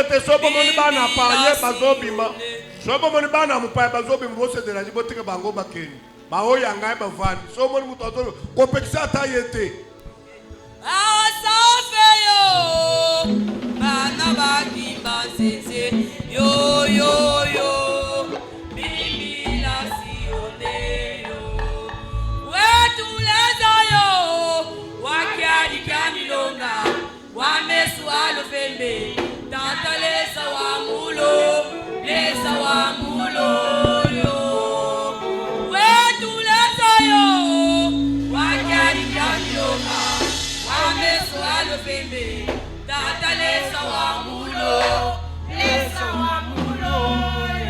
te sobo moni bana paye bazobima. Sobo moni bana mupaye bazobima bose de la libotike bango bakeni. Ba oya ngai ba vandi. Sobo moni mutoto competition ta yete. Ah safeyo. Bana bakimba sese. Yo yo yo. Bibi la sione yo. Wetu leza yo. Wakiadi kamilonga. Wamesu alofembe. Tanta lesa wa mulo. Lesa wa mulo yo. Wetu leza yo. Wakiadi kamilonga. Wamesu alofembe. Tanta lesa wa mulo. Lesa wa mulo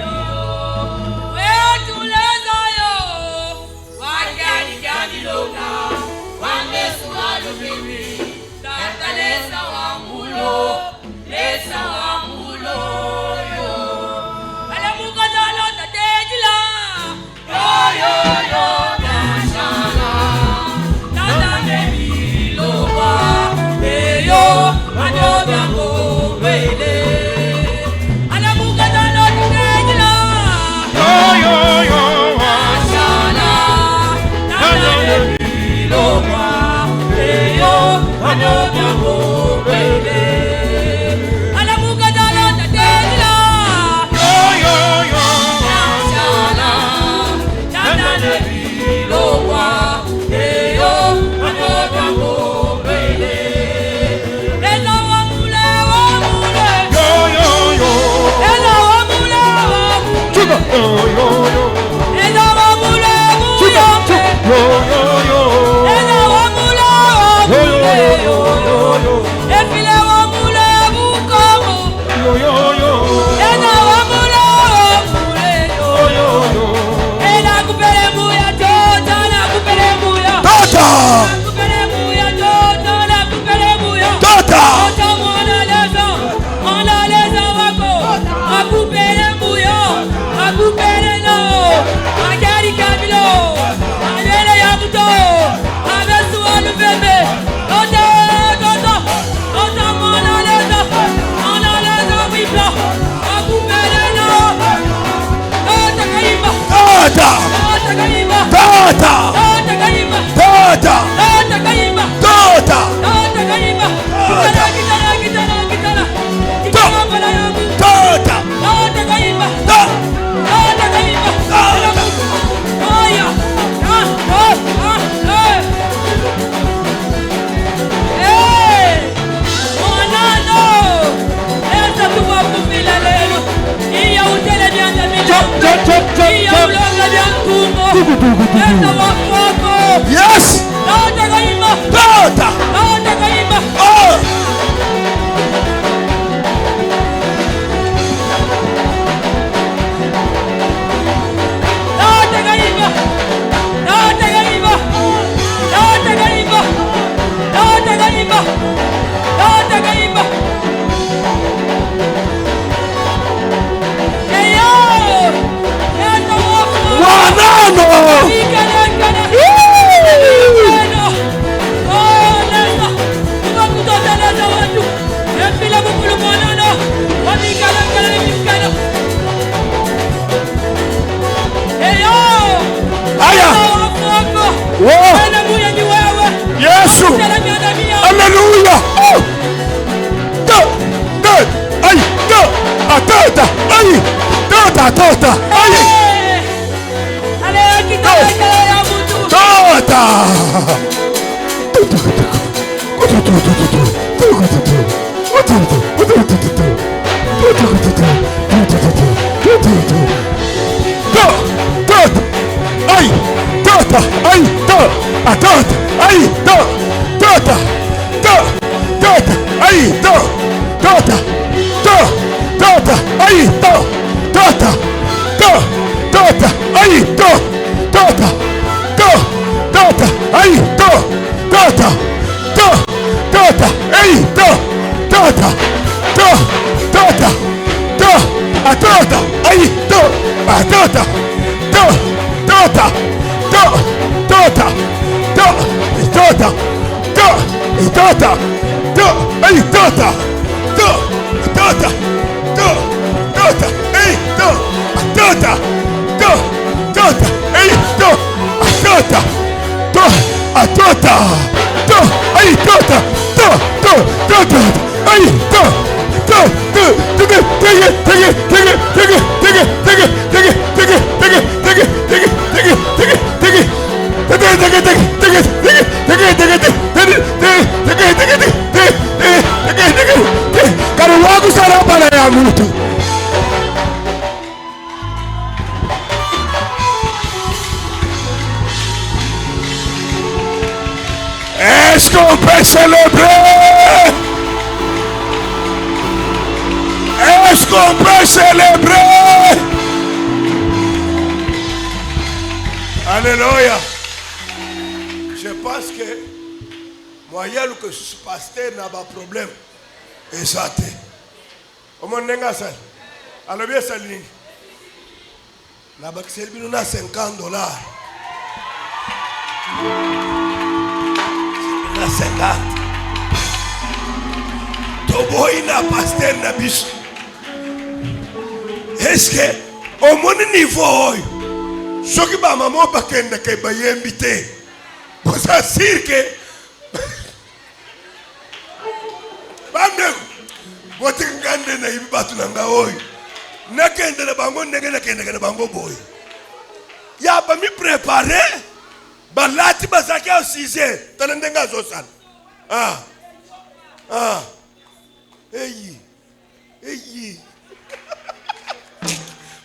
yo. Wetu leza yo. Wakiadi kamilonga. Wamesu alofembe. Tanta lesa wa mulo. Lesa wa mulo yo. Alamuka jalo tatejila. Yo yo yo mashala. Tanta baby lowa. Yo adobia ko wele. Alamuka jalo tatejila. Yo yo yo mashala. Tanta baby lowa. Yo adobia ko wele. Yes! Tota! Oh! Yesu! Hallelujah! Oh! Ay! Atota! Ay! Tota! Tota! Ay! Tota! Ay! Tota! Ay! Atota! Ay! Tota! Tota! Ay! Tota! Tota! Ay! Tota! Tota! Ay! Tota! Tota! Ay! Tota! Tota! Ay! Tota! Tota! Atota! Ay! Atota! Tota! Tota! Tota! Tota! Ay! Tota! Tota. Tota. Ei, Tota. Tota. Ei, Tota. Tota. Ei, Tota. Tota. Ei, Karuwagu sana bana ya mtu. Est-ce qu'on peut célébrer? Est-ce qu'on peut célébrer? Alléluia. Je pense que moyen que ce pasteur n'a pas de problème. Et ça te. Comment n'est-ce ça? Alors bien ça ligne. La banque c'est bien on a $50. On a 50. Toboy na pasteur na biso. Est-ce que au mon niveau ce qui va maman pas qu'elle que ba invité. Pour ça dire que bande wote ngande na ibi batu nanga oy. Na kende na bango ndenge na kende na bango boy. Ya ba mi préparer ba lati bazaki au 6h. Tanendenga zo sana. Hey.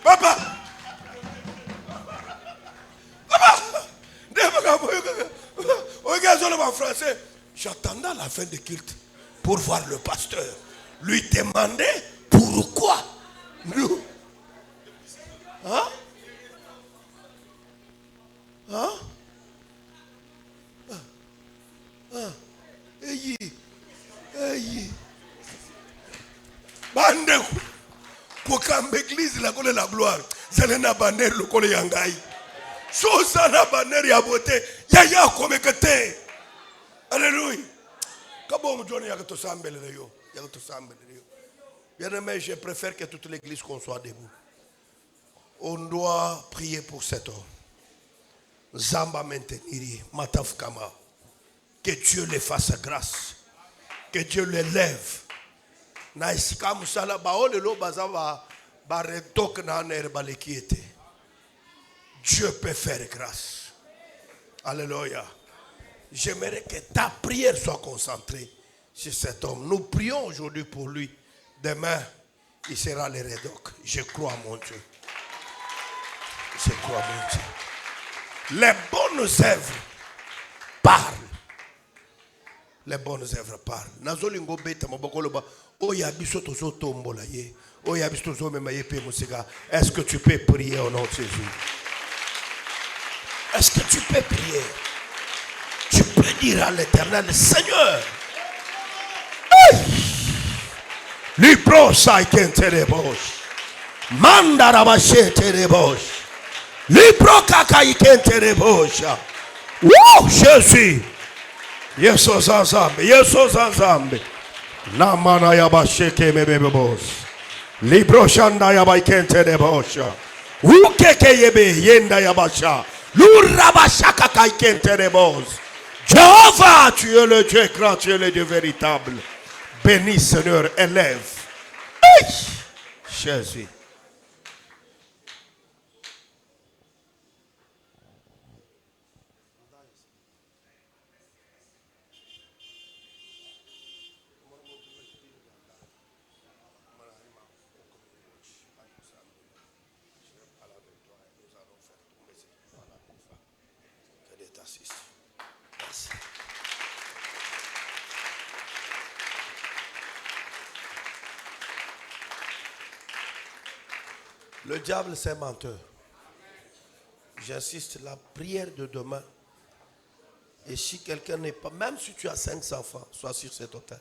Papa. Regarde en français. J'attendais la fin de culte pour voir le pasteur. Lui demander pourquoi nous. Bande pour qu'en église la colle la gloire, c'est la bannière le colle yangai. Chose la bannière ya beauté, ya comme que t'es. Alléluia. Comment Johnny a tout ça bien aimé, je préfère que toute l'église qu'on soit debout. On doit prier pour cet homme. Zamba maintenir Matafkama. Que Dieu le fasse grâce. Que Dieu l'élève. Naisika musala baole lo bazava baretok na nerbale qui était. Dieu peut faire grâce. Alléluia. J'aimerais que ta prière soit concentrée sur cet homme. Nous prions aujourd'hui pour lui. Demain, il sera le rédoc. Je crois mon Dieu. Je crois mon Dieu. Les bonnes œuvres parlent. Les bonnes œuvres parlent. Nazolingo beta mabokoloba. Oya biso tozo tombola ye. Oya biso tozo memaye pe musika. Est-ce que tu peux prier au nom de Jésus? Est-ce que tu peux prier? Tu peux dire à l'Éternel, Seigneur, lui prosa ikenterebosh, mandarabache terebosh, lui prokaka ikenterebosh. Wouh, Jésus, Yesos ensemble, namana yabache kemebebos, libro shanda yabaikenterebosh, ukeke yebe yenda yabasha, l'urabashaka kaikenterebosh. Jéhovah, tu es le Dieu grand, tu es le Dieu véritable. Bénis, Seigneur, élève. Jésus. Le diable, c'est menteur. J'insiste, la prière de demain. Et si quelqu'un n'est pas, même si tu as 500 francs, sois sur cet autel.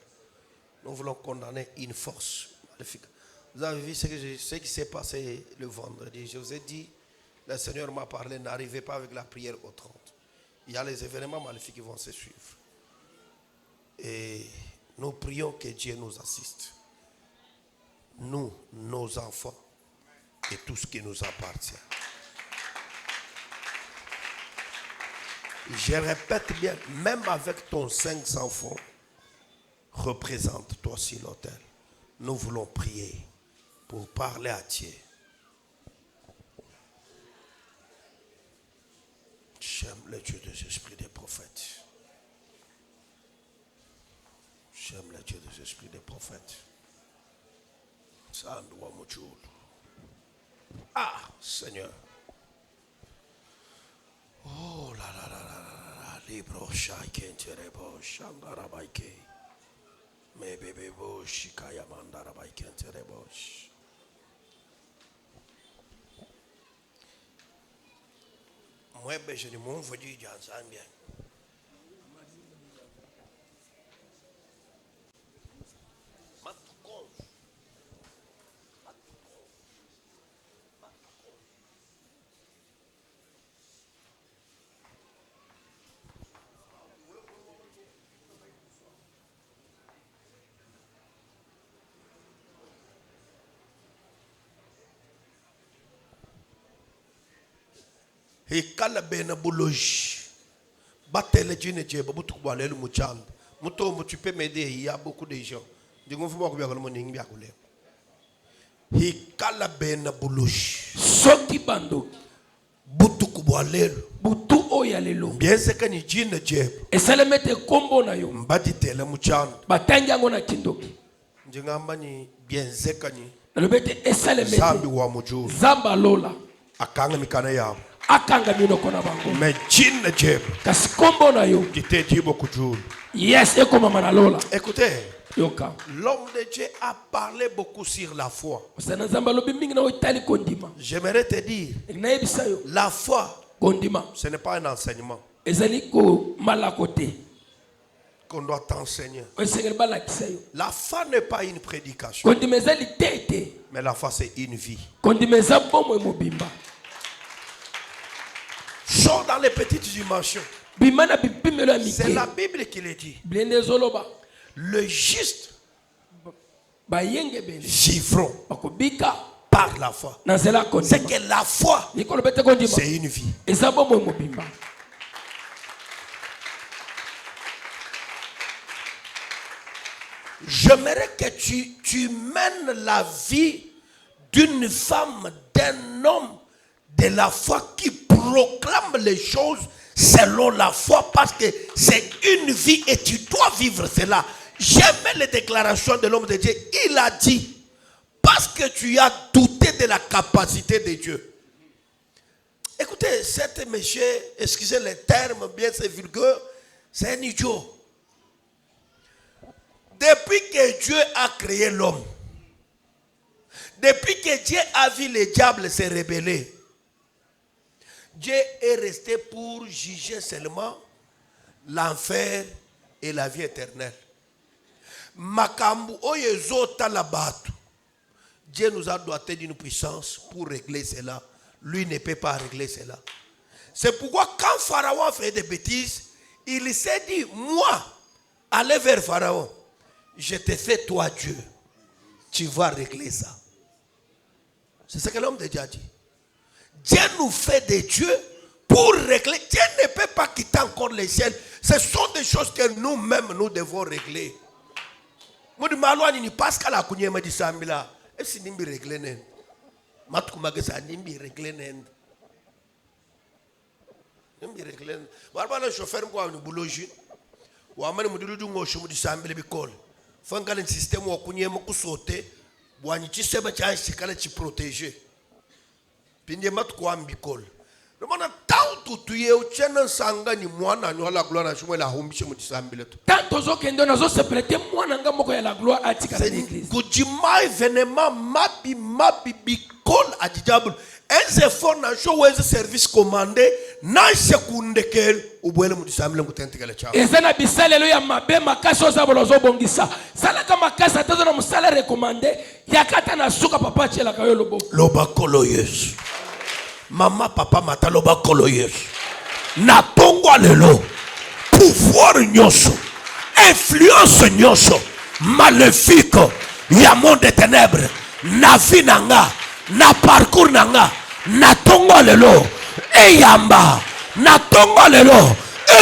Nous voulons condamner une force maléfique. Vous avez vu ce qui s'est passé le vendredi. Je vous ai dit, le Seigneur m'a parlé, n'arrivez pas avec la prière au 30. Il y a les événements maléfiques qui vont se suivre. Et nous prions que Dieu nous assiste. nous, nos enfants et tout ce qui nous appartient. Je répète bien, même avec ton 500 fonds, représente-toi sur l'autel. Nous voulons prier pour parler à Dieu. J'aime le Dieu des esprits des prophètes. J'aime le Dieu des esprits des prophètes. Ça doit me tuer. Ah, Seigneur. Oh là là là là là. Libro shaiken terebo shangarabaike. Me bebebo shikaya mandarabaike terebo. Moi, je dis, mon frère, je dis, bien. Et quand la benne bouloge, battez djine djé, babutu kubalé le mouchand. Mouto, tu peux m'aider, il y a beaucoup de gens. Du coup, il faut que je me dise que et quand la benne bouloge, Soki bando, butu kubalé, butu oyalelo. bien c'est que ni djine djé, Et ça le mette combo na yo. mbadite le mouchand. Batanga ngona kindoki. Njengamba ni bien c'est que ni. Le mette et ça le mette. Zambi wa mujuru. Zamba lola. Akanga mikana ya. Akanga mino kona bango. Mais djine djé. Kasi combo na yo. Qui te dit beaucoup de jours. Yes, eko mama na lola. Écoutez, Yoka. l'homme de Dieu a parlé beaucoup sur la foi. Sana zamba lobi mingi na itali kondima. J'aimerais te dire, Na yebisa yo. la foi, Kondima. ce n'est pas un enseignement Ezali ko mala kote. qu'on doit t'enseigner. Osengel bala kisayo. La foi n'est pas une prédication, Kondima ezali tete. mais la foi c'est une vie. Kondima ezabomo mobimba. Sors dans les petites dimensions. Bimana bipimelo amike. C'est la Bible qui le dit. Blende zoloba. Le juste Bayenge bele. vivront Bakobika. par la foi. Nazela C'est kondima. que la foi, Nikolo bete kondima. c'est une vie. Ezabomo mobimba. J'aimerais que tu mènes la vie d'une femme, d'un homme de la foi qui proclame les choses selon la foi parce que c'est une vie et tu dois vivre cela. J'aime les déclarations de l'homme de Dieu. Il a dit, parce que tu as douté de la capacité de Dieu. Écoutez, cet monsieur, excusez les termes, bien c'est vulgaire, c'est un idiot. Depuis que Dieu a créé l'homme, depuis que Dieu a vu le diable se rebeller, Dieu est resté pour juger seulement l'enfer et la vie éternelle. Makambu oyezo talabatu. Dieu nous a doté d'une puissance pour régler cela. Lui ne peut pas régler cela. C'est pourquoi quand Pharaon fait des bêtises, il s'est dit, moi, allez vers Pharaon. Je te fais toi Dieu. Tu vas régler ça. C'est ce que l'homme de Dieu a dit. Dieu nous fait des dieux pour régler. Dieu ne peut pas quitter encore les ciels. Ce sont des choses que nous-mêmes nous devons régler. Moi, je me dis, parce qu'à la couille, me dit ça, est-ce que nous régler nen? Matoumaga ça, nous régler nen. Nous régler nen. Voilà le chauffeur moi une boulot jeune. Ou amène me dire du ngo chou du sambi le bicol. Fanga le système ou couille me cousote. Boani tu sais pas tu as ce qu'elle tu protéger. Pinde mat quoi bicol. Le monde tant tout y est au chien sanga ni moi na ni la gloire na chou la humbi chou du sambi le. Tant ozo kendo nazo se prêter moi nanga moko ya la gloire atika na l'église. Kujima événement mabi bicol à diable. Un effort na show un service commandé na seconde kel ubwele mu sambi le kutentekele cha. Ezana bisalelo ya mabe makasi ozabolo zobongisa. Sala kama kasa tazo na musala recommandé yakata na suka papa chela kayo lobo. Loba kolo Yesu. Mama papa mata loba kolo Yesu. Na tongwa lelo. Pouvoir nyoso. Influence nyoso. Maléfique. Ya monde des ténèbres. na vie nanga, na parcours nanga, na tongo lelo, eyamba, na tongo lelo,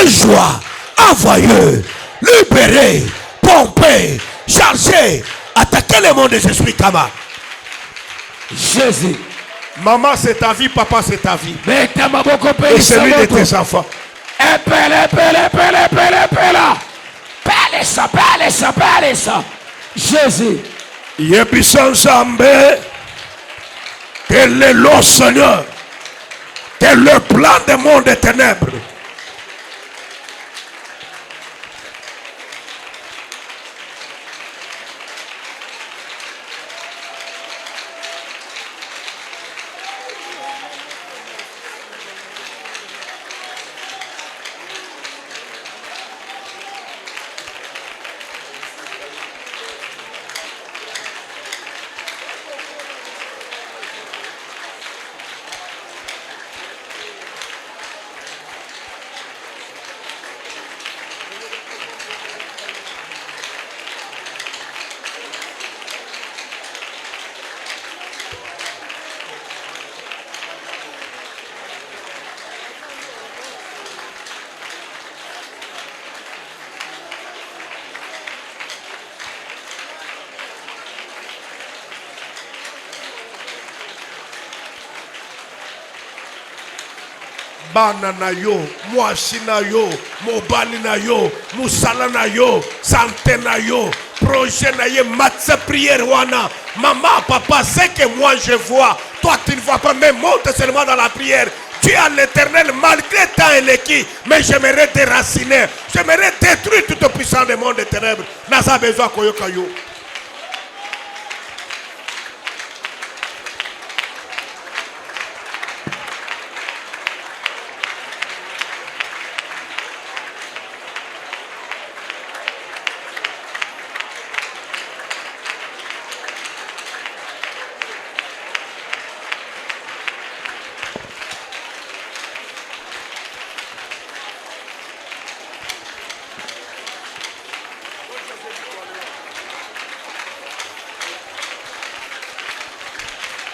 joie, envoyeux, libéré, pompé, chargé, attaquer le monde des esprits Kama. Jésus. Maman, c'est ta vie, papa, c'est ta vie. Et celui de tes enfants. Jésus. Yebissan Zambé, tel est le Seigneur, tel le plan des mondes des ténèbres. Bana na yo, mwasi na yo, mobali na yo, musala na yo, santé na yo, projet na yo, matse prière wana. Maman, papa, c'est que moi je vois. Toi tu ne vois pas, mais monte seulement dans la prière. Tu as l'éternel malgré tant et l'équipe, mais j'aimerais déraciner, j'aimerais détruire tout le puissant du monde des ténèbres. N'a besoin koyoka yo.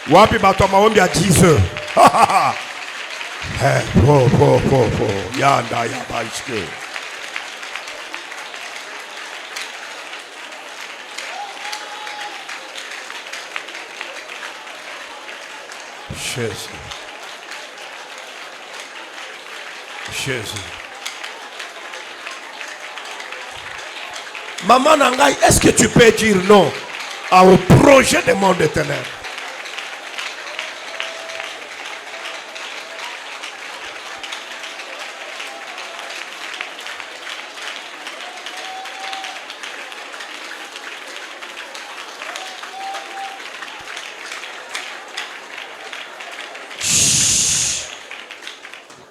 Wapi bato maombi à 10 heures. Yanda ya baishke. Jésus. Jésus. Maman Nangai, est-ce que tu peux dire non au projet du monde des ténèbres?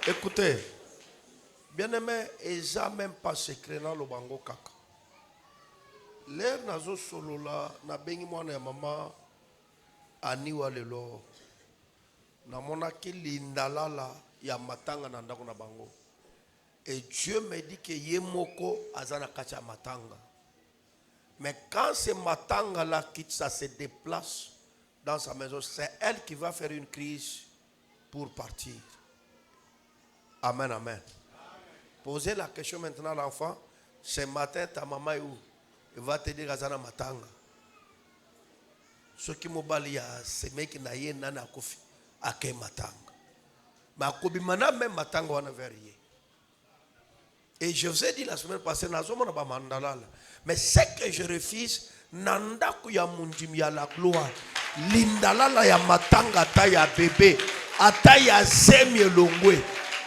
Écoutez, bien-aimé, et ça même pas secret dans le bango kaka. L'air nazo solo la na bengi mwana ya mama aniwa lelo na mona ki lindalala ya matanga na ndako na bango. Et Dieu me dit que yemoko azana kacha matanga. Mais quand ce matanga là quitte, ça se déplace dans sa maison, c'est elle qui va faire une crise pour partir. Amen, amen. Posez la question maintenant à l'enfant. Ce matin, ta maman est où? Il va te dire Azana Matanga. Ce qui m'a dit, c'est que je n'ai pas kofi ake Matanga. Mais akobi mana même Matanga wana verrier. Et je vous ai dit la semaine passée, mais ce que je refuse, nanda kuya munjim ya la gloire. Lindalala ya Matanga ata ya bébé, ata ya zemie longwe.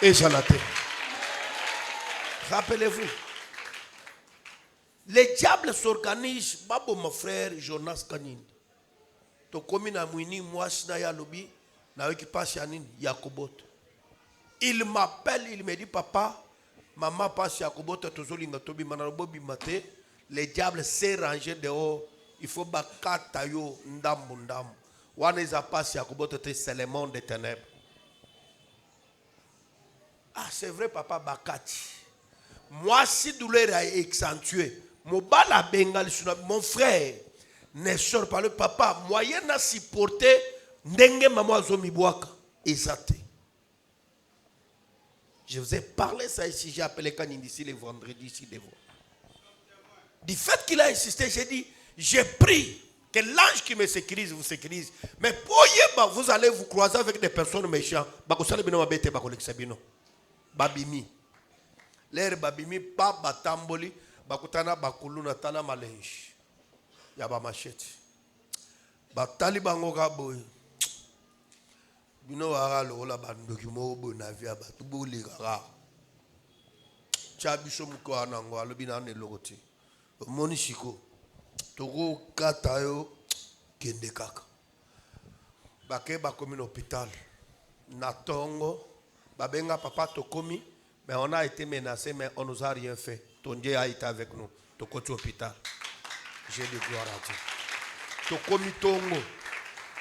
Et Jalate. Rappelez-vous, les diables s'organisent. Babo, mon frère Jonas Kanini. To komi na mwini mwasi na ya lobi na weki pasi anini Yakobot. Il m'appelle, il me dit papa, maman passe Yakobot tozolinga tobi manalobobi mate. Les diables s'est rangé dehors. Il faut bakata yo ndambu ndambu. Waneza passe Yakobot c'est le monde des ténèbres. Ah, c'est vrai, papa Bakati. Moi, si douleur a accentué, mon frère, ne sort pas le papa moyen à supporter ndenge maman zomiboaka ezate. Je vous ai parlé ça ici, j'ai appelé Kanine ici le vendredi ici devant. Du fait qu'il a insisté, j'ai dit, j'ai pris que l'ange qui me sécurise vous sécurise. Mais vous allez vous croiser avec des personnes méchantes. Babimi. L'air babimi, pas batamboli, bakutana bakuluna tala malenji. Yaba machete. Batali bango kaboy. Bino wara lola bandoki mo bo na via batu bo ligara. Chabiso muko anango alobina ne logoti. Monishiko. Togo katayo kende kaka. Bake bakomi l'hôpital. Natongo. Babenga papa tokomi. Mais on a été menacé, mais on nous a rien fait. Ton Dieu a été avec nous. Tokoti hôpital. J'ai de gloire à Dieu. Tokomi tongo.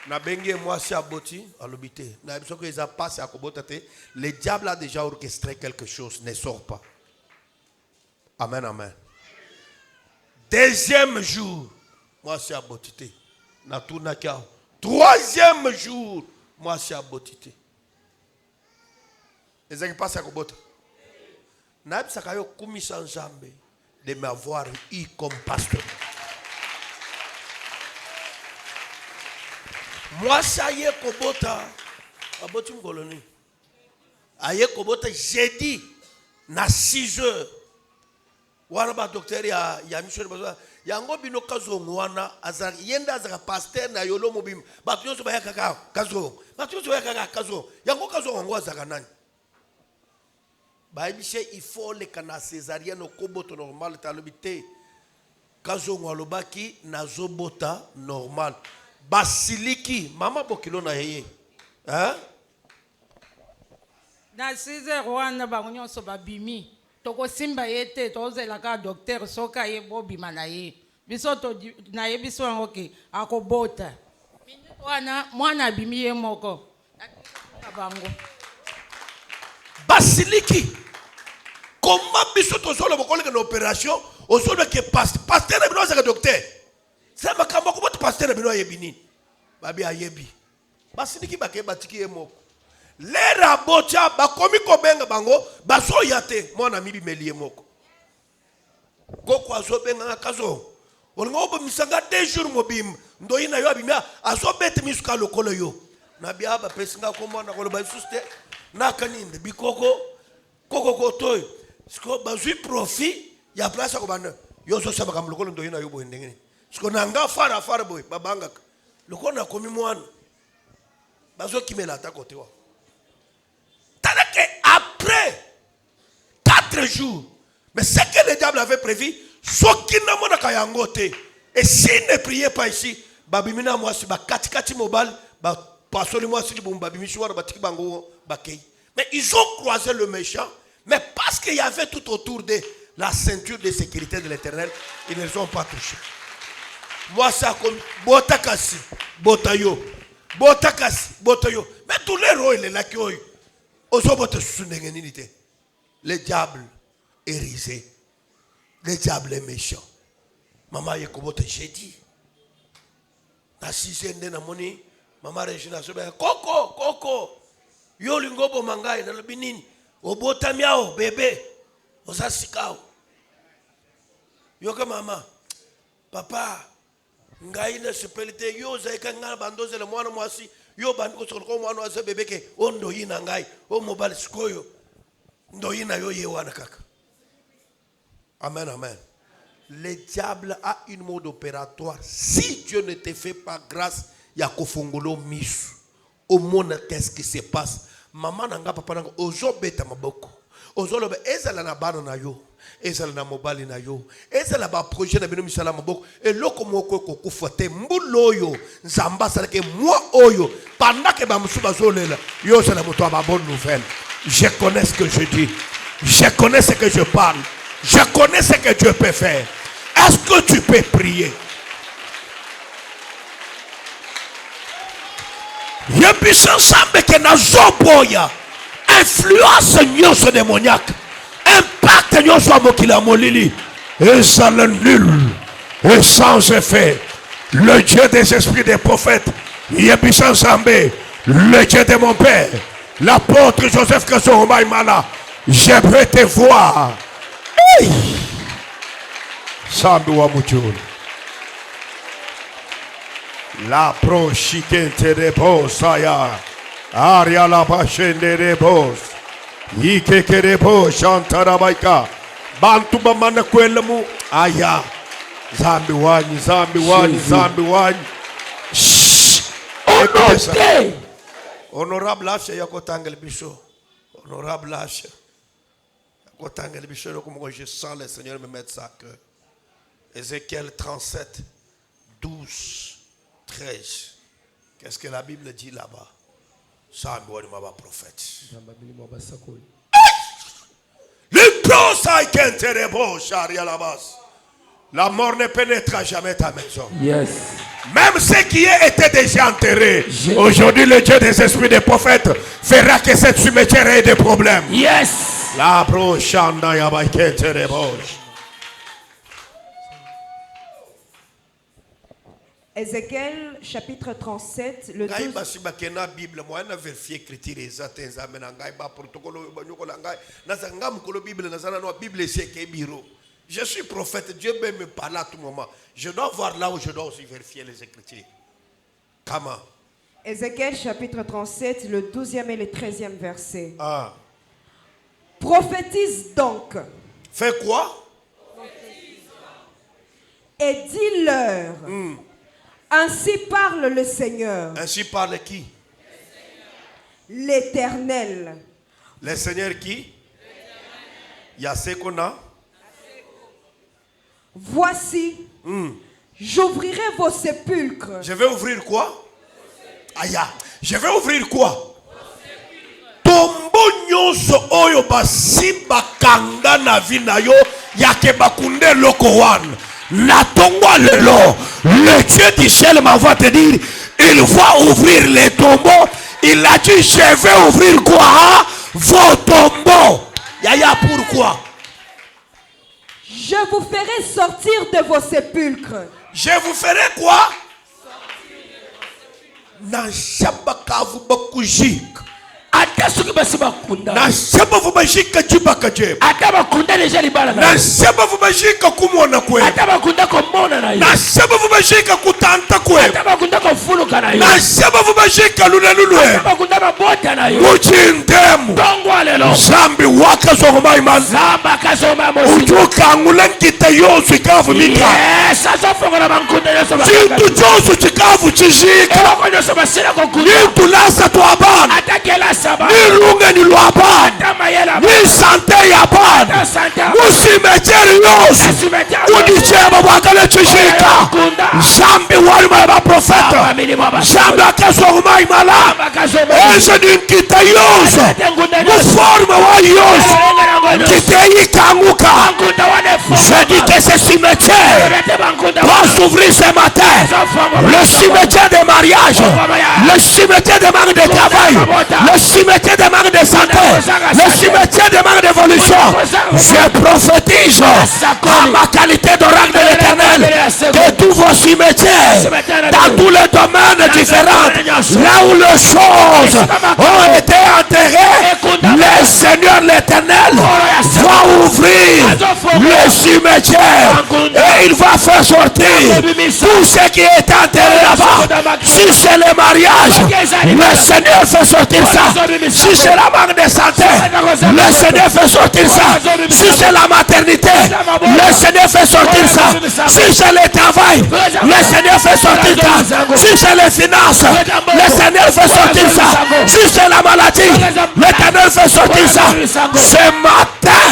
Na bengi moi si aboti alobité. Na biso que ça passe à kobotate. Le diable a déjà orchestré quelque chose, ne sort pas. Amen, amen. Deuxième jour, moi c'est abotité. Na tout na kia. Troisième jour, moi c'est abotité. Les gens qui passent à kobota. Na bisa kayo kumisa nzambe de m'avoir eu comme pasteur. Moi, ça y est, Kobota, aboti mkoloni. Aye Kobota, jeudi, na 6 heures. Wana ba docteur ya mission bazo. Yango bino kazo ngwana azar yenda azara pasteur na yolo mobim. Batu yoso baya kaka kazo. Batu yoso baya kaka kazo. Yango kazo ngwa azara nani. Ba ibiche il faut le kana césarienne au Koboto normal talobité. Kazo ngwalobaki na zobota normal. Basiliki, mama bokilo na yeye. Hein? Na 6 heures wana bango nyonso babimi. Toko simba yete tozela ka docteur soka ye bobima na ye. Biso to na ye biso ngoke akobota. Minute wana mwana bimi ye moko. Na bango. Basiliki. Comment biso tozolo bokole na opération, ozolo ke pasteur na bino za docteur. C'est ma kamba ko bote pasteur na bino yebini. Babi ayebi. Basiliki bake batiki ye moko. Les rabotia bakomi ko benga bango baso yate mona mibi melie moko. Koko azo benga kazo. Olingo bo misanga 2 jours mobim. Ndoyina yo abimia azo bete misuka lokolo yo. Na bia ba pesinga ko mona ko ba suste na kaninde bikoko koko kotoy. Sko bazui profit ya place ko bana. Yo so saba kam lokolo ndoyina yo bo ndengene. Sko nanga fara boy babanga. Lokona komi mwana. Bazo kimela ata kote wa. Après 4 jours, mais ce que le diable avait prévu, et s'il ne priait pas ici, mais ils ont croisé le méchant, mais parce qu'il y avait tout autour de la ceinture de sécurité de l'Éternel, ils ne les ont pas touchés. Moi, ça comme Botakasi, Botayo, Botayo, mais tous les rôles, les laquioles. Le diable est risé. Le diable est méchant. Maman Yekobote, j'ai dit. Na 6e de namoni, maman Regina sobe Koko. Yo lingobo mangai na lobinini. Obota miao bébé. Osasikao. Yo ka mama. Papa, ngai na sepelite yo zaika ngana bandoze le mwana mwasi. Yo bandiko soko mwana wa bébé ke ondo yina ngai o mobile sikoyo ndo yina yo ye wana kaka. Amen, amen. Le diable a une mode opératoire. Si Dieu ne te fait pas grâce, ya kofungolo misu. Au monde qu'est-ce qui se passe? Maman nanga papa nanga ozo beta maboko. Ozo lobe ezala na bana na yo. Ezala na mobali na yo. Ezala ba projet na bino misala maboko. Et loko moko ko kufote mbulo yo. Nzamba sala ke moi oyo. Pendant que ba musuba zolela. Yo sala moto ba bonne nouvelle. Je connais ce que je dis. Je connais ce que je parle. Je connais ce que Dieu peut faire. Est-ce que tu peux prier? Yebisa ensemble que na zoboya. Influence nyoso démoniaque. Impact nyoso amokila molili. Et ça le nul. Et sans effet. le Dieu des esprits des prophètes, Yebishan Zambé, le Dieu de mon père, l'apôtre Joseph Kasoromaïmana, je veux te voir. Hey! Sambiwa Mouchoul. La prochikente de Bosaya, Aria la bachende de Bos, Yikeke de Bos, Chantarabaika, Bantu Bamana Kwelemu, Aya, Zambiwani, Zambiwani, Zambiwani. Écoutez ça. Honorable H, Yakotangel Bichot. Honorable H, Yakotangel Bichot, comme je sens le Seigneur me mettre ça à cœur. Ézéchiel 37, 12, 13. Qu'est-ce que la Bible dit là-bas? Ça, moi, je suis prophète. La mort ne pénétrera jamais ta maison. Yes. Même ceux qui étaient déjà enterrés. Aujourd'hui, le Dieu des esprits des prophètes fera que cette cimetière ait des problèmes. Yes. La prochaine de Ézéchiel chapitre 37, le 12. Je suis prophète, Dieu peut me parler à tout moment. Je dois voir là où je dois aussi vérifier les Écritures. Comment? Ézéchiel chapitre 37, le 12e et le 13e verset. Ah. Prophétise donc. Fais quoi? Et dis-leur. Ainsi parle le Seigneur. Ainsi parle qui? L'Éternel. Le Seigneur qui? Il y a ce qu'on a. Voici, j'ouvrirai vos sépulcres. Je vais ouvrir quoi? Aïe, je vais ouvrir quoi? Tombo nyonso oyo basi bakanga na vi na yo yake bakunde lokowan. La tombe lelo. Le Dieu d'Israël m'envoie te dire, il va ouvrir les tombeaux. Il a dit, je vais ouvrir quoi? Vos tombeaux. Yaya, pourquoi? Je vous ferai sortir de vos sépulcres. Je vous ferai quoi? Na shabakavu bakujik. Ata soki basi bakunda. Na shabavu bajika jibakaje. Ata bakunda déjà libala na. Na shabavu bajika kumona kwe. Ata bakunda komona na yo. Na shabavu bajika kutanta kwe. Ata bakunda kofuluka na yo. Na shabavu bajika lulelulwe. Ata bakunda mabota na yo. Uchindemu. Tongwa lelo. Zambi waka zongoma imani. Zamba kasoma mosi. Ujuka ngulankita yosu ikavu mika. Yes, asofongo na bankunda yoso ba. Chintu josu chikavu chishika. Eba konyo so basira kokunda. Nitu lasa tu abana. Ata kela saba. Ni lunga ni luabana. Ata mayela. Ni sante ya bana. Ata santa. Musimeteri yosu. Udichema wakale chishika. Zambi walima ba profeta. Zambi akazongoma imala. Eze ni nkita yosu. Muforme wa yosu. Kiteyi kanguka. Je dis que ce cimetière va s'ouvrir ce matin. Le cimetière de mariage, le cimetière de manque de travail, le cimetière de manque de santé, le cimetière de manque d'évolution. Je prophétise en ma qualité d'oracle de l'Éternel que tous vos cimetières, dans tous les domaines différents, là où les choses ont été enterrées, le Seigneur l'Éternel va ouvrir le cimetière et il va faire sortir tout ce qui est enterré là-bas. Si c'est le mariage, le Seigneur fait sortir ça. Si c'est la manque de santé, le Seigneur fait sortir ça. Si c'est la maternité, le Seigneur fait sortir ça. Si c'est le travail, le Seigneur fait sortir ça. Si c'est les finances, le Seigneur fait sortir ça. Si c'est la maladie, l'Éternel fait sortir ça. Ce matin,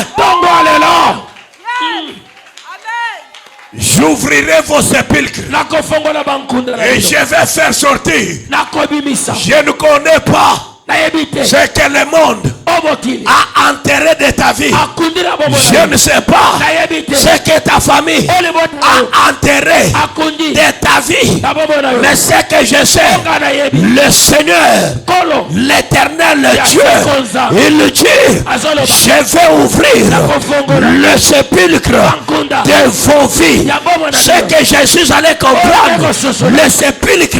j'ouvrirai vos sépulcres et je vais faire sortir. Je ne connais pas ce que le monde a enterré de ta vie. Je ne sais pas ce que ta famille a enterré de ta vie. Mais ce que je sais, le Seigneur, l'Éternel, le Dieu, il dit, je vais ouvrir le sépulcre de vos vies. Ce que je suis allé comprendre, le sépulcre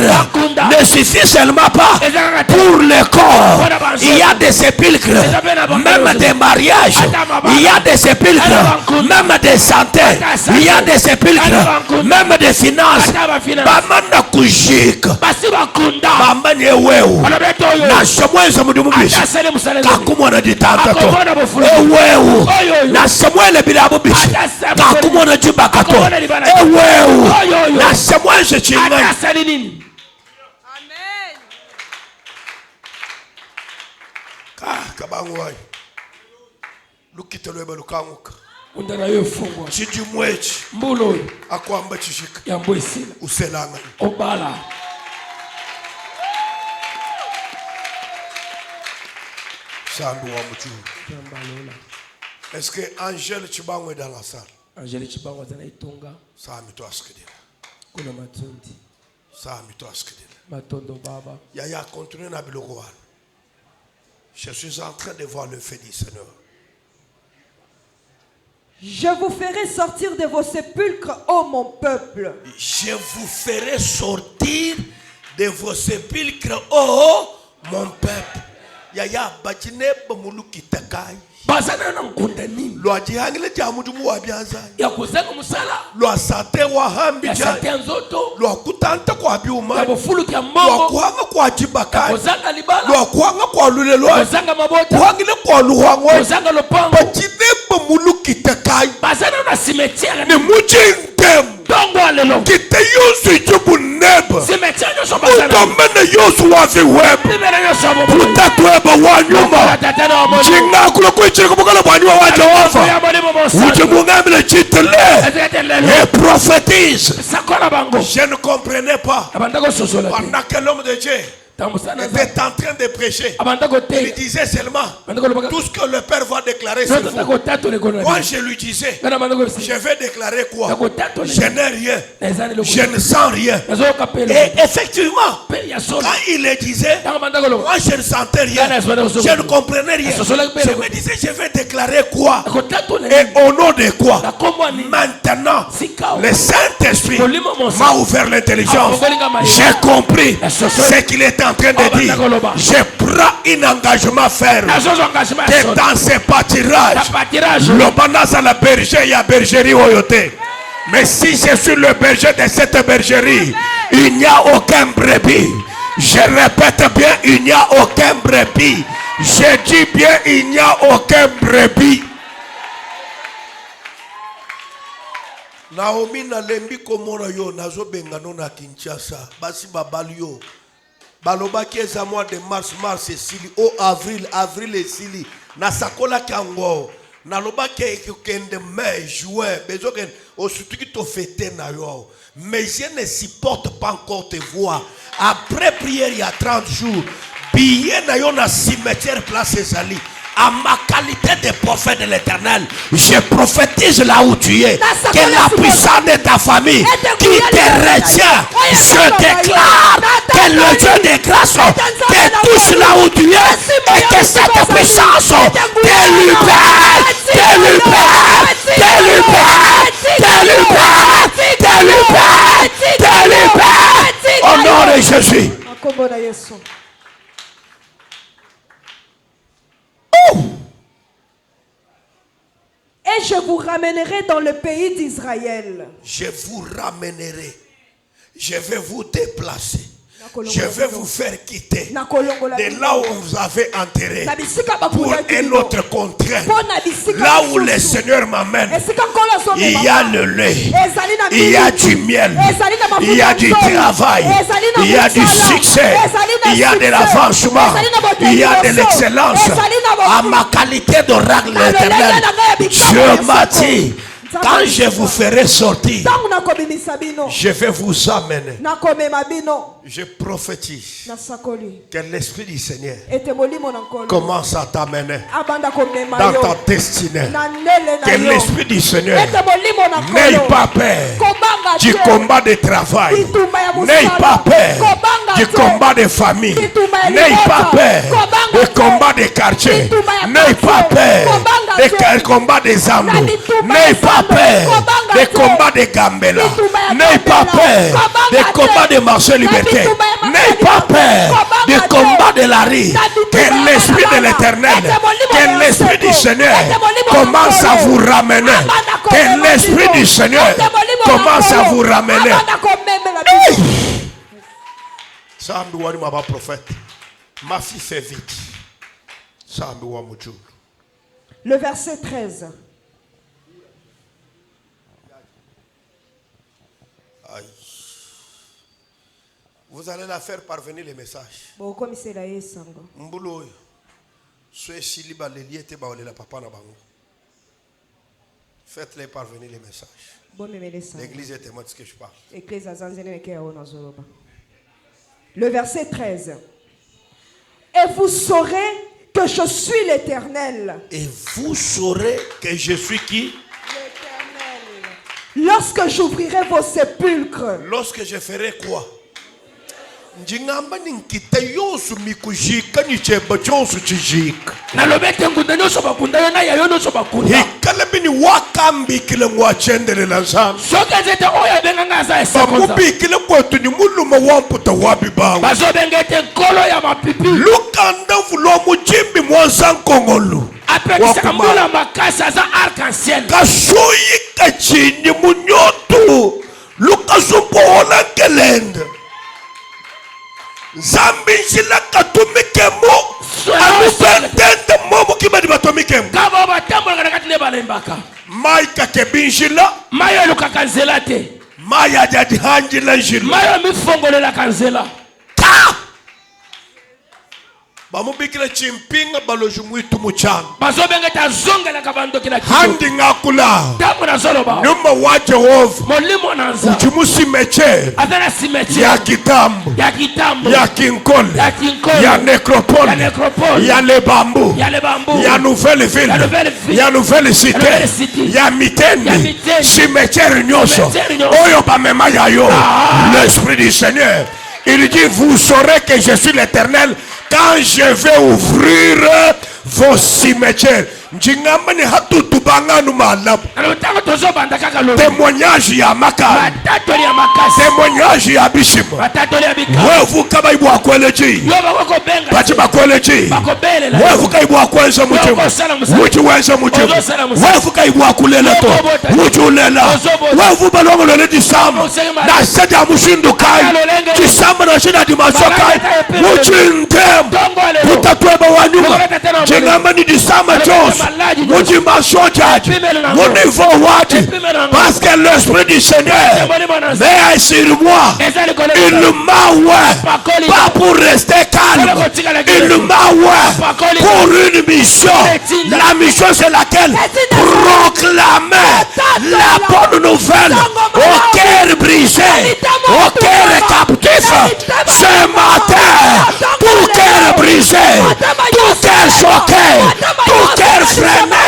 ne suffit seulement pas pour le corps. Il y a des sépulcres, même des mariages. Il y a des sépulcres, même des santé. Il y a des sépulcres, même des finances. Bamana kujik, bamane weu. Na Samuel mudumubish. Kakumona ditantato. Weu. Na Samuel bidabubish. Kakumona jibakato. Weu. Na Samuel chichinga. Amen. Kabangwai. Lukitelo belukanguka. Undana yefungwa. Chijimwechi. Mbulo. Akwamba chishika. Yambwesila. Uselanga. Obala. Sandu wa mchuru. Est-ce que Angèle Chibango est dans la salle? Angèle Chibango zana itonga. Ça mito askidila. Kuna matundi. Ça mito askidila. Matondo baba. Yaya continue na biloko wana. Je suis en train de voir le fait du Seigneur. Je vous ferai sortir de vos sépulcres, ô mon peuple. Je vous ferai sortir de vos sépulcres, ô mon peuple. Yaya batine bamulu kitakai. Bazana na nkunda nini? Lo ajihangile jamudumu wa bianza. Ya kuzanga musala. Lo asate wa hambi Ya jai. sate nzoto. Lo akutanta kwa biuma. Ya bofulu kia Lo mbongo. akuhanga kwa jibakai. Kuzanga libala. Lo akuhanga kwa lulelo. Kuzanga mabota. Kuhangile kwa luhangwe. Kuzanga lopango. Batine bamulu kitakai. Bazana na cimetière. Ni mujindem. Dongo alelo. Kite yusu ijubu neba. Cimetière nyoso bazana. Utamene yusu wazi web. Libera nyoso abo. Utakweba wanyuma. Tatana abo. Jinga kulo kuichiri kubukala wanyuma waja wafa. Ujimungamile chitele. Et prophétise. Sakora bango. Je ne comprenais pas. Abandako sosola. Pendant que l'homme de Dieu était en train de prêcher, il disait seulement tout ce que le Père va déclarer sur vous. Moi je lui disais, je vais déclarer quoi? Je n'ai rien, je ne sens rien. Et effectivement, quand il le disait, moi je ne sentais rien, je ne comprenais rien. Je me disais, je vais déclarer quoi? Et au nom de quoi? Maintenant, le Saint-Esprit m'a ouvert l'intelligence. J'ai compris ce qu'il était en train de dire. Je prends un engagement ferme que dans ce pâturage, le banas à la berger, il y a bergerie oyote. Mais si je suis le berger de cette bergerie, il n'y a aucun brebis. Je répète bien, il n'y a aucun brebis. Je dis bien, il n'y a aucun brebis. Naomi na lembi komona yo nazo bengano na Kinshasa basi babali yo balobaki eza mois de mars esili o avril esili na sakola kango nalobaki ekende mai juin bezoken osutuki to fêter na yo mais je ne supporte pas encore te voir après prière il y a 30 jours billet na yo na cimetière place ezali. À ma qualité de prophète de l'Éternel, je prophétise là où tu es, que la puissance de ta famille qui te retient, je déclare que le Dieu de grâce te touche là où tu es et que cette puissance te libère, te libère, te libère, te libère, te libère, te libère, au nom de Jésus. Et je vous ramènerai dans le pays d'Israël. Je vous ramènerai. Je vais vous déplacer. Je vais vous faire quitter de là où vous avez enterré pour un autre contraire. Là où le Seigneur m'amène, il y a le lait, il y a du miel, il y a du travail, il y a du succès, il y a de l'avancement, il y a de l'excellence. À ma qualité d'oracle éternel, Dieu m'a dit Quand je vous ferai sortir, ntango nakobimisa bino je vais vous amener. nakomema bino Je prophétise nasakoli que l'Esprit du Seigneur ete molimo na nkolo commence à t'amener abanda komema dans yo ta destinée. na ndele na Que yo l'Esprit du Seigneur ete molimo na n'aie nkolo pas peur kobanga du te combat de travail. bitumba ya N'aie mosala pas peur kobanga du te combat de famille. bitumba ya N'aie libota pas peur kobanga du te combat de quartier. bitumba ya N'aie pas quartier peur kobanga te du combat des na amours. bitumba N'aie ya pas sambo peur kobanga des te combats de Gambela. bitumba ya N'aie pas Gambela peur kobanga des te combats de marché liberté. bitumba ya N'aie marché pas liberté peur kobanga du te combat de la rue. na bitumba Que ya l'Esprit de balabala l'Éternel, ete molimo que na l'Esprit du nzoko Seigneur ete molimo na commence à nkolo vous ramener. abanda Que komema l'Esprit bino du Seigneur ete molimo na commence à nkolo vous ramener. abanda komemela bino Sambi wani maba prophète. Ma fille fait vite. Sambi wa mujulu. Le verset 13. Aïe. Vous allez la faire parvenir les messages. bokomisela ye sango Mbulu oyo. Soyez si liba lelie te baolela papa na bango. Faites-les parvenir les messages. bomemele sango L'église est témoin de ce que je parle. Église azanzene ke yawo nazoloba. Le verset 13. Et vous saurez que je suis l'Éternel. Et vous saurez que je suis qui? Lorsque j'ouvrirai vos sépulcres Lorsque je ferai quoi? Njingamba ninkita yosu mikujika ni cheba chonsu chijika. nalobete ngunda nyonso bakunda yo na yayo nyonso bakunda Hikale bini wakambi kile mwachendele na zami. soki ete ete oyo abenganga aza esekonza Bamubi kile kwetu ni muluma wamputa wabi bangu. bazobenga ete nkolo ya mapipi Lukanda vulo mujimbi mwanza nkongolu. apekisaka mbula makasi aza arc-en-ciel Kasuyi kachini munyotu. Lukasumpo hola kelende. Zambi njila katumikemo. Alupentende momo kibadi batumikemo. kaba batambolaka na kati nde balembaka Maika kebinjila. mai elukaka nzela te Maya jadi hanjila njila. mai omifongolelaka nzela Ta! Bamubikila chimpinga baloju mwitu muchana. bazobenga ete azongelaka bandoki na kilo Handi ngakula. ntango nazoloba Nyumba wa Jehova. molimo na nza Uchimusi meche. aza na simetiere Ya kitambo. ya kitambo Ya kinkole. ya kinkolo Ya necropole. ya necropole Ya le bambou. ya lebambu Ya nouvelle ville. Ya nouvelle ville. Ya nouvelle Ya cité. nouvelle cité. Ya miteni. Ya miteni. Cimetière nyoso. Cimetière nyoso. Oyo bamema ya yo. L'Esprit du Seigneur. Il dit, vous saurez que je suis l'Éternel quand je vais ouvrir vos cimetières. Njingamba ni hatutu banganu malabu. ntango tozobanda kaka lobi Témoignage ya makani. batatoli ya makasi Témoignage ya bishima. batatoli ya bikaba Wevu kaba ibu akweleji. yo bakokobenga Bachi bakweleji. bakobelela Wevu ka ibu akwenza mutima. Okosala musala. Muchi wenza mutima. Okosala musala. Wevu ka ibu akulela to. Okobota. Muchi ulela. Ozobota. Wevu balongo lele disama. Osema. Na seta mushindu kai. Alolenge. Disama na shina dimaswa kai. Balanga epele. Muchi ntem. Tongole. Tutatweba wanyuma. Lokoleta tena Jengamba ni disama Alolenge jos. malaji jos. Muchi maswa jaji. Epimele na Mon ngo. niveau wati. Epimele na ngo. Parce que l'Esprit du Seigneur Molimo na nza. veille sur moi. eza likolo Il m'a ouais, Pakoli. pas pour rester calme. Kole kotika la Il kile. m'a ouais, Pakoli. pour une mission. Etinda. La mission c'est laquelle? Proclamer la bonne nouvelle au cœur brisé, au cœur captif. Ce matin, tout cœur brisé, tout cœur choqué, tout cœur freiné,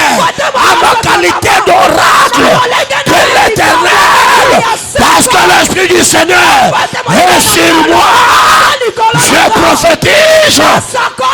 à ma qualité d'oracle de l'Éternel. Parce que l'Esprit du Seigneur est sur moi. Je prophétise.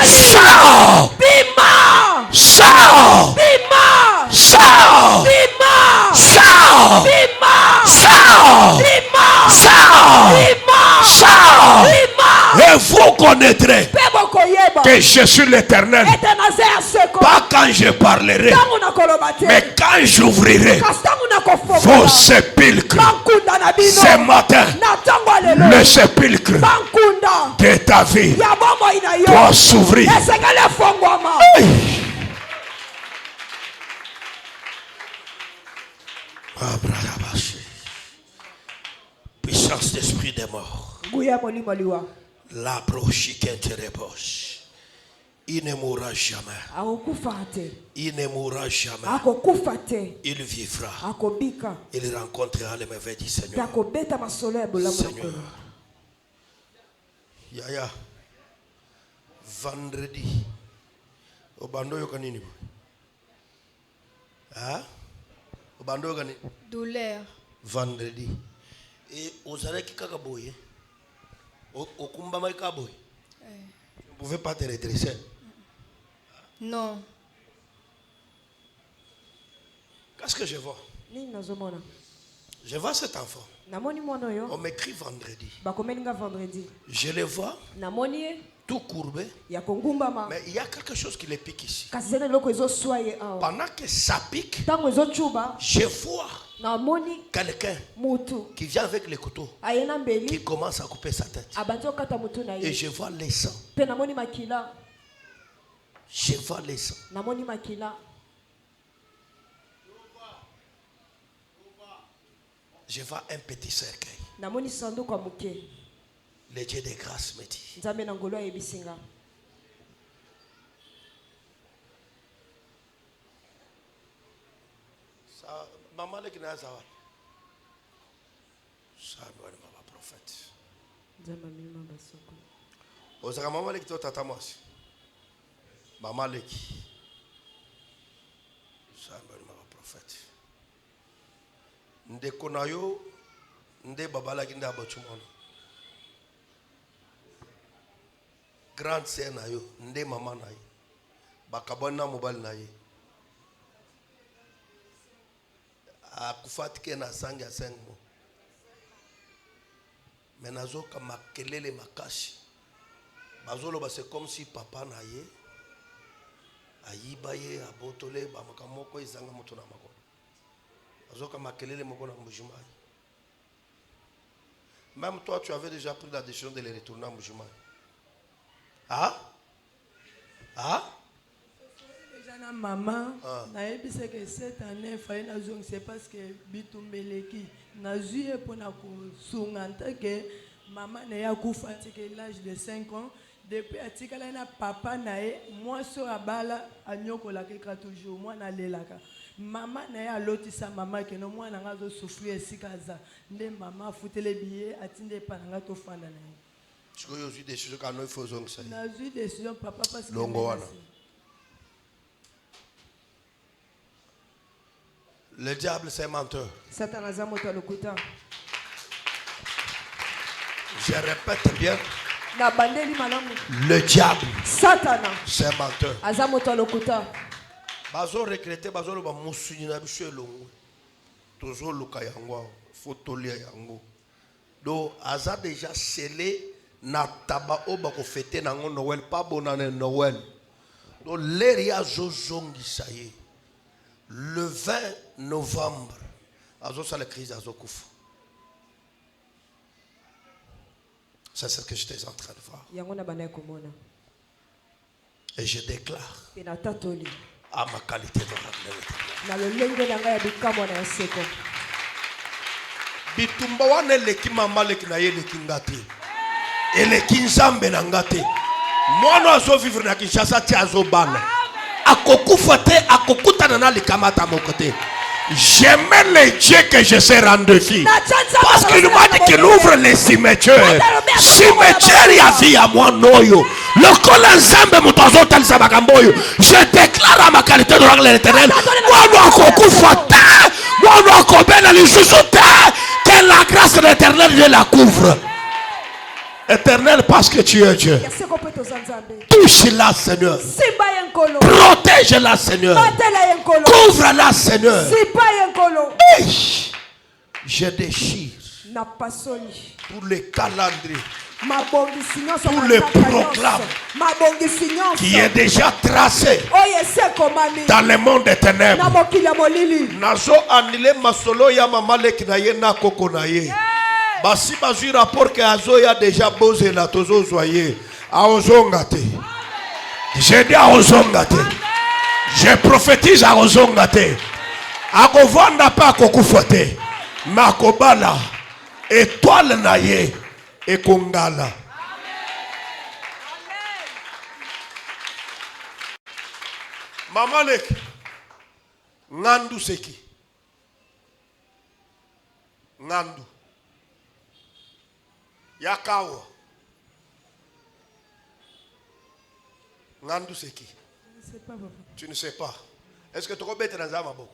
Sors! Bima! Sors! Bima! Sors! Bima! Sors! Bima! Sors! Bima! Sors! Bima! Sors! Bima! Et vous connaîtrez Pebo koyeba. que je suis l'Éternel. Ete nazeya seko. Pas quand je parlerai, Tangu nakoloba te. mais quand j'ouvrirai Kasi tangu nakofokola. vos sépulcres. Bankunda na bino. Ce matin, Na tango lelo. le sépulcre Bankunda. de ta vie Ya bomoi na yo. doit s'ouvrir. Esengeli efongwama. Puissance d'esprit des morts. Nguya molimo liwa. La brochiquette repose. Il ne mourra jamais. Il ne mourra jamais. Il vivra. Il rencontrera les merveilles du Seigneur. Seigneur. Yaya. Vendredi. Obando yokanini. Hein? Obando yokanini. Douleur. Vendredi. Et aux arrêts qui kakaboye. Au kumba maikaboye. Vous ne pouvez pas te redresser. Non. Qu'est-ce que je vois? Je vois cet enfant. On m'écrit vendredi. Je le vois tout courbé. Mais il y a quelque chose qui le pique ici. Pendant que ça pique, je vois quelqu'un qui vient avec le couteau, qui commence à couper sa tête. Et je vois les sangs. Je vois les sangs. Je vois un petit cercueil. Le Dieu de grâce me dit. Maman le kina zawa. Ça doit être ma prophète. Osaka maman le kito tata mwasi. Maman le ki. Ça doit être ma prophète. Nde konayo nde babala ki nde abochumono. Grande sœur na yo nde maman na ye. Bakabona mobile na ye. Akufatike na sangi ya 5 mois. Mais nazoka makelele makashi. Bazolo c'est comme si papa na ye ayiba ye abotole ba makamoko izanga moto na makolo. Bazoka makelele moko na Mbujimai. Même toi tu avais déjà pris la décision de les retourner à Mbujimai. Ah? Ah? Maman, naebisa que cette année faille na zong c'est parce que bitumbeleki na zuye pona ko sunganta que maman na ya kufa que l'âge de 5 ans depuis atikala na papa nae moi so abala anyokola ke toujours moi na lelaka maman na ya lotisa maman que no moi na ngazo souffrir sikaza nde maman futele billet atinde pananga to fanda na ye. Je suis aussi décision quand nous faisons ça. Na zuye décision papa parce que le diable c'est un menteur. Je répète bien. Le diable c'est un menteur. Bazo recrété bazo lo ba musuni na biso elongo. Tozo luka yango fotolia yango. Do aza déjà scellé na taba o ba ko fêter nango Noël pas bonane Noël. Do leria zozongi saye. Le 20 novembre, c'est la crise d'Azokouf. C'est ce que j'étais en train de voir. Et je déclare à ma qualité de bitumba wane leki mama leki na ye leki ngate. Et leki nzambe na ngate. Moi no azo vivre na Kinshasa ti azo bana. J'aimais les dieux que je sais rendre fille. Parce qu'il m'a dit qu'il ouvre les cimetières. Cimetière il y a vie à moi noyo. Le colon zambe mutozo tal sabakamboyo. Je déclare à ma qualité de l'angle éternel. Moi no kokufata. Moi no kobena li jusute. Que la grâce de l'éternel je la couvre. Éternel parce que tu es Dieu. Touche-la Seigneur. Protège-la Seigneur. Couvre-la Seigneur. Je déchire tous les calendriers, tous les programmes qui est déjà tracé dans le monde des ténèbres. Nazo anile masolo ya mamalek na ye na koko na ye. Basi bazu rapport que azo ya déjà posé la tozo zoyer a ozongate. J'ai dit à ozongate. Je prophétise à ozongate. Akovanda pa kokufote. Makobala étoile na ye e kongala. Maman Lek. Ngandu c'est qui? Ngandu. Yakawa. Ngandu c'est qui? Je ne sais pas, papa. Tu ne sais pas. Est-ce que tu peux mettre dans un mabo?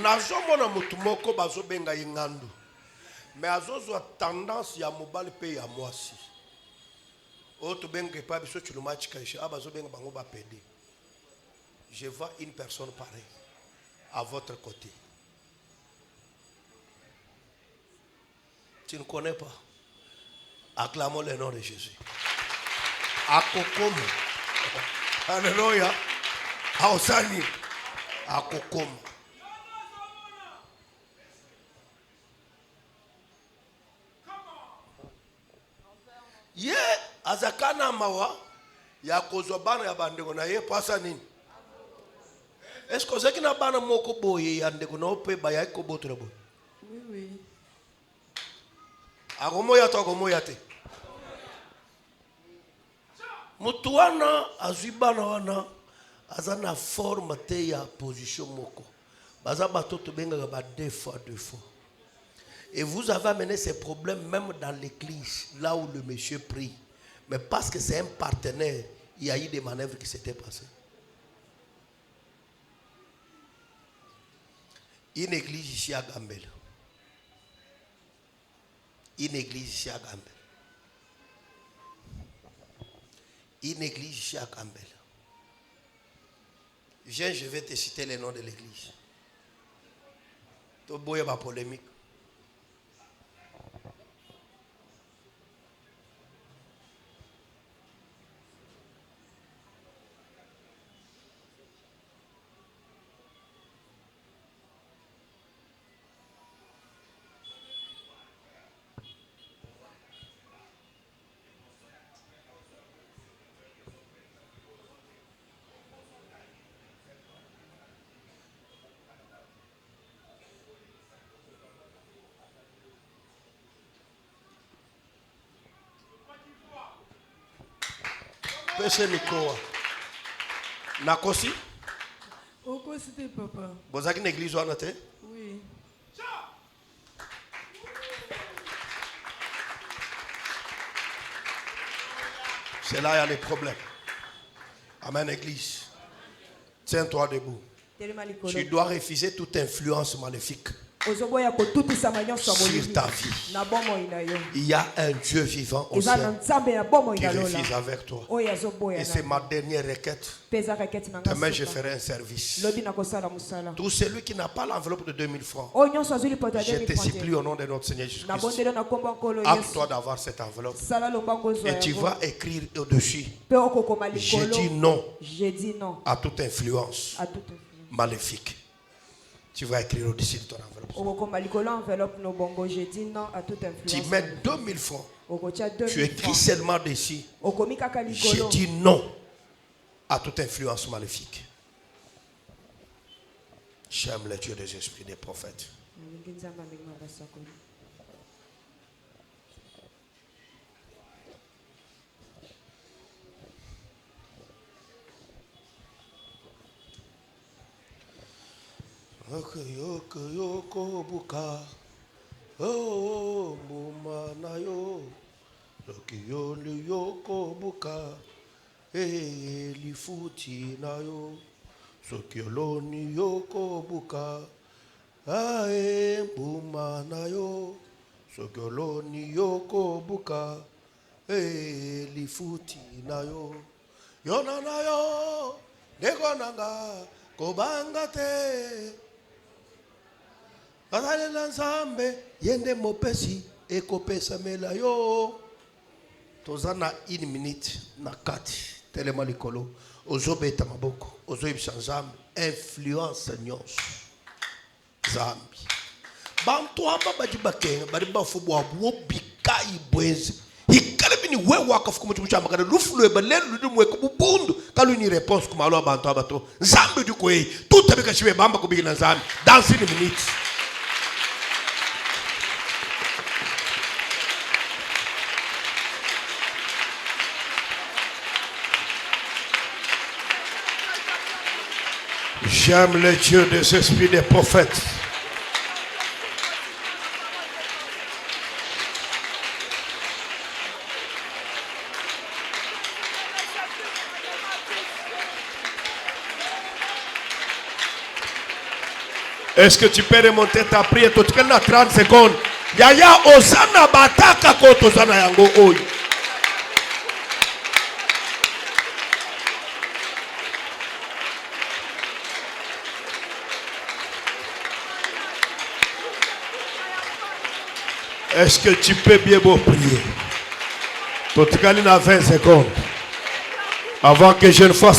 Nazomona mutu moko bazobenga ye Ngandu. Mais azozwa tendance ya mobali pe ya mwasi. O to benga pa biso chuluma chikaisha abazobenga bango ba pede. Je vois une personne pareille à votre côté. Tu ne connais pas? Acclamons le nom de Jésus. Akokoma. Alléluia. Aosani. Akokoma. Ye azakana mawa ya kozwa bana ya bandeko na ye pasa nini? Est-ce que c'est na bana moko boye ya ndeko na ope ba ya ko botura boye? Oui, oui. Agomoya to agomoya te. Mutu wana azwi bana wana azana forme te ya position moko. Baza batoto benga ba deux fois. Et vous avez amené ces problèmes même dans l'église, là où le monsieur prie. Mais parce que c'est un partenaire, il y a eu des manœuvres qui s'étaient passées. Une église ici à Gambel. Une église ici à Gambel. Une église ici à Gambel. Viens, je vais te citer les noms de l'église. Tu bois ma polémique. Pese Nikoa. Nakosi? Pourquoi c'était papa? Vous avez une église où on était? Oui. C'est là qu'il y a les problèmes. Amen, église. Tiens-toi debout. Tu dois refuser toute influence maléfique sur ta vie. Il y a un Dieu vivant au ciel qui refuse avec toi. Et c'est ma dernière requête. Demain, je ferai un service. Tout celui qui n'a pas l'enveloppe de 2000 francs, je te supplie au nom de notre Seigneur Jésus-Christ, acte-toi d'avoir cette enveloppe. Et tu vas écrire au-dessus: j'ai dit non à toute influence maléfique. Tu vas écrire au-dessus de ton enveloppe. Tu mets 2000 francs. Tu écris seulement dessus: j'ai dit non à toute influence maléfique. J'aime le Dieu des esprits des prophètes. Yoko buka, oh mumana yo, lokiyo yoko buka, lifuti na yo, sokioloni yoko buka, mumana yo, sokioloni yoko buka, lifuti na yo, yona na yo, negonanga kobanga te. Azalela nzambe yende mopesi ekopesa mela yo. Tozana 1 minute na kati telema likolo ozobeta maboko ozoyibisa nzambe influence nyonso zambi bantu amba bajibakenga bari bafubu abo bikai bwenzi ikalebini wewe akafuku mutu chamba kana lufulu ebalelu lumwe kubundu kalu ni réponse kumalo abantu abato nzambe duko yi tutabika chibe bamba kubikina nzambe dans 1 minute. J'aime le Dieu des esprits des prophètes. Est-ce que tu peux remonter ta prière tout 30 secondes? Yaya osana bataka koto sana yango oyo. Est-ce que tu peux bien beau prier? Tout 20 secondes. Avant que je ne fasse